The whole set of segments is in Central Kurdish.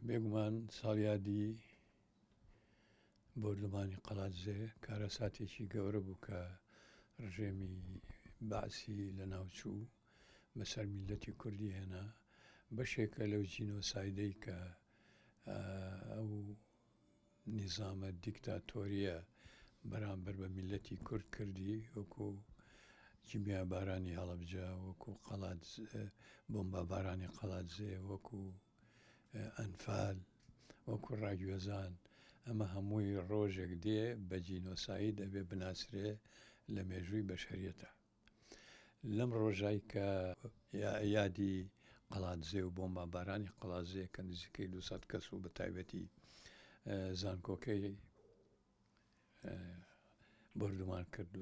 بێگومان ساڵیادی بردومانی قەڵاتزێ کارەساتێکی گەورە بوو کە ڕژێمی باسی لە ناوچوو بەسەر میلەتی کوردی هێنا بەشێکە لەو جینۆسایدەی کە ئەو نیزامە دیکتاتۆریە بەرامبەر بە میلەتی کورد کردی وەکو کیمیا بارانی هەڵەبجە وەکو قەڵات بۆمبە بارانی قەڵاتزێ وەکو ئەنفال وەکو ڕاگوێزان ئەمە هەمووی ڕۆژێک دێ بە جینۆساید دەبێ بناسرێ لە مێژووی بەشەریەتە لەم ڕۆژای کە یادی قەڵاتزێ و بۆمبە بارانی قەڵاتزێ کە نزیکەی 200 کەس و بە تایبەتی زانکۆکەی بردومان کرد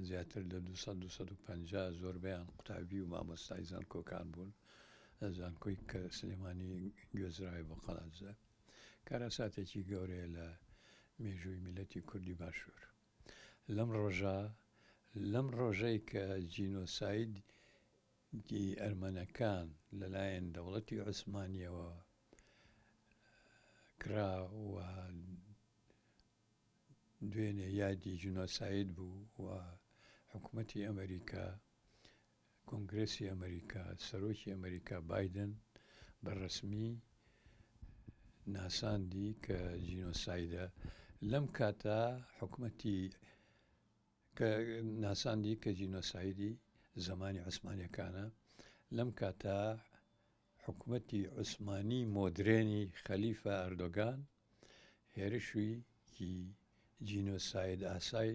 زیاتر لە 250 زۆربیان قوتابی و مامۆستای زانکۆکان بوون زانکۆی کە سلێمانی گوێزراوی بۆ قەڵاتزە کارەساتێکی گەورەیە لە مێژووی میلەتی کوردی باشوور لەم ڕۆژەی کە جینۆسایدی ئەرمەنەکان لەلایەن دەوڵەتی عوسمانیەوە کرا و دوێنێ یادی جینۆساید بوو و حکوومەتی ئەمریکا کۆنگرێسی ئەمریکا سەرۆکی ئەمریکا بایدن بەڕەسمی ناساندی کە جینۆسایدە لەم کاتە حکوومەتی کە ناساندی کە جینۆسایدی زمانی عوسمانیەکانە لەم کاتە حکوومەتی عوسمانی مۆدرێنی خەلیفە ئەردۆگان هێرشوویکی جینۆساید ئاسای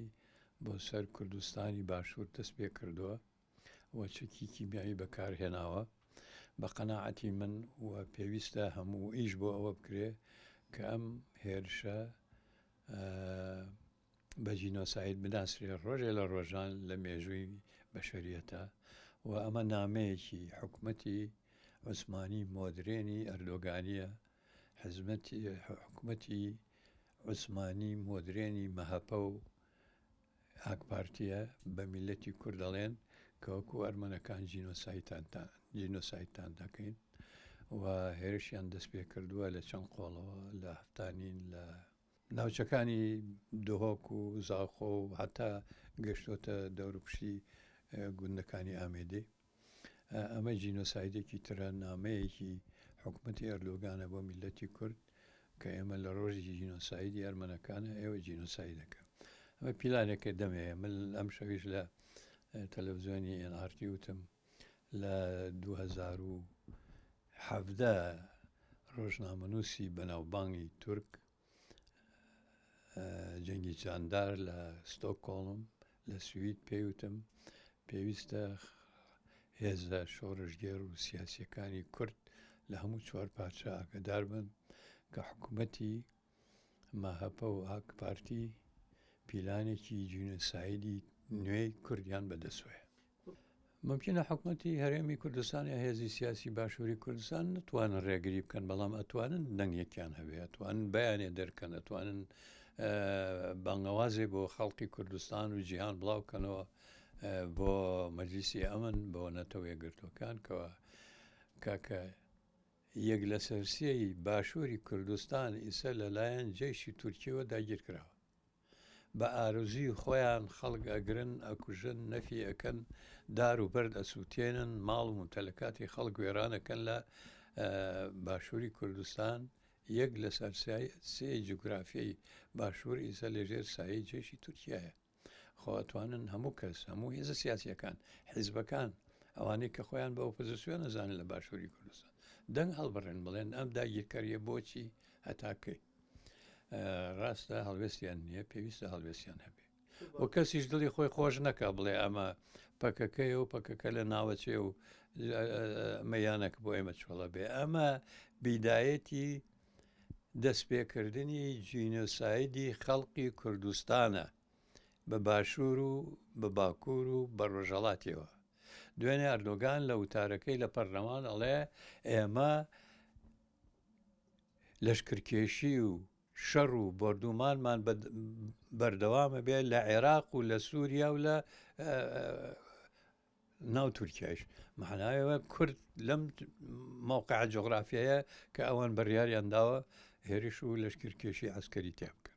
بۆ سەر کوردستانی باشوور دەست پێ کردووە و چەکی کیمیایی بەکارهێناوە بە قەناعەتی من و پێویستە هەموو ئیش بۆ ئەوە بکرێ کە ئەم هێرشە بە جینۆساید بناسرێ ڕۆژێ لە ڕۆژان لە مێژووی بەشەریەتە و ئەمە نامەیەکی حکوومەتی عوسمانی مۆدرێنی ئەردۆگانیە حکوومەتی عوسمانی مۆدرێنی مەهەپە و ئاکپارتیە بە میلەتی کورد دەڵێن کە وەکو ئەرمەنەکان جینۆسایدتان دەکەین و هێرشیان دەست پێ کردووە لە چەند قۆڵەوە لە هەفتانین لە ناوچەکانی دۆهۆک و زاخۆ و هەتا گەشتۆتە دەوروپشتی گوندەکانی ئامێدێ ئەمە جینۆسایدێکی ترە نامەیەکی حکوومەتی ئەردۆگانە بۆ میلەتی کورد کە ئێمە لە ڕۆژی جینۆسایدی ئەرمەنەکانە ئێوە جینۆسایدەکە ئەمە پیلانێکە دەمەیە من ئەم شەویش لە تەلەڤیزیۆنی NRT وتم لە 2017 ڕۆژنامەنووسی بەناوبانگی تورک جەنگی جاندار لە ستۆکۆڵم لە سوید پێیوتم پێویستە هێزە شۆڕژگێر و سیاسیەکانی کورد لە هەموو چوار پارچە ئاگادار بن کە حکوومەتی ماهەپە و ئاکپارتی پیلانێکی جینۆسایدی نوێی کوردیان بەدەسوێ ممکنە حکوومەتی هەرێمی کوردستان یا هێزی سیاسی باشووری کوردستان نتوانن ڕێگری بکەن بەڵام ئەتوانن دەنگێکیان هەبێ ئەتوانن بەیانێ دەرکەن ئەتوانن بانگەوازێ بۆ خەڵکی کوردستان و جیهان بڵاوکەنەوە بۆ مەجلیسی ئەمن بۆ نەتەوە یەکگرتوەکان کەەوە کاکە یەک لە سەرسیەی باشووری کوردستان ئیسە لەلایەن جێشی تورکیەوە داگیرکراوە بە ئارزوی خۆیان خەڵک ئەگرن ئەکوژن نەفی ئەەکەن دار و بەرد ئەسووتێنن ماڵ و ممتەلەکاتی خەڵک وێرانەکەن لە باشووری کوردستان یەک لە سەرسێ جوگرافیای باشوور ئیسە لەژێر سایەی جێشی تورکایە خۆ ئەتوانن هەموو کەس هەموو هێزە سیاسیەکان حیزبەکان ئەوانەی کە خۆیان بە ئۆپۆزیسیۆن نەزانن لە باشووری کوردستان دەنگ هەڵبڕێن بڵێن ئەم داگیرکاریە بۆچی هەتاکەی ڕاستە هەڵوێستیان نییە پێویستە هەڵوێستیان هەبێ و کەسیش دڵی خۆی خۆش نەکە بڵێ ئەمە پەکەکەی و پەکەکە لە ناوەچێ و مەیانەک بۆ ئێمە چۆڵە بێ ئەمە بیدایەتی دەستپێکردنی جینۆسایدی خەڵقی کوردستانە بە باشوور و بە باکوور و بە ڕۆژەڵاتیەوە دوێنێ ئەردۆگان لە وتارەکەی لە پەرلەمان ئەڵێ ئێمە لەشکرکێشی و شەڕ و بردومانمان بەردەوامە بێت لە عێراق و لە سووریا و لە ناو تورکیاش معناوە کورد لەم مووقع جغرافیایە کە ئەوان بڕیاریان داوە هێرش و لەشکرکێشی عسکەری تێ بکەن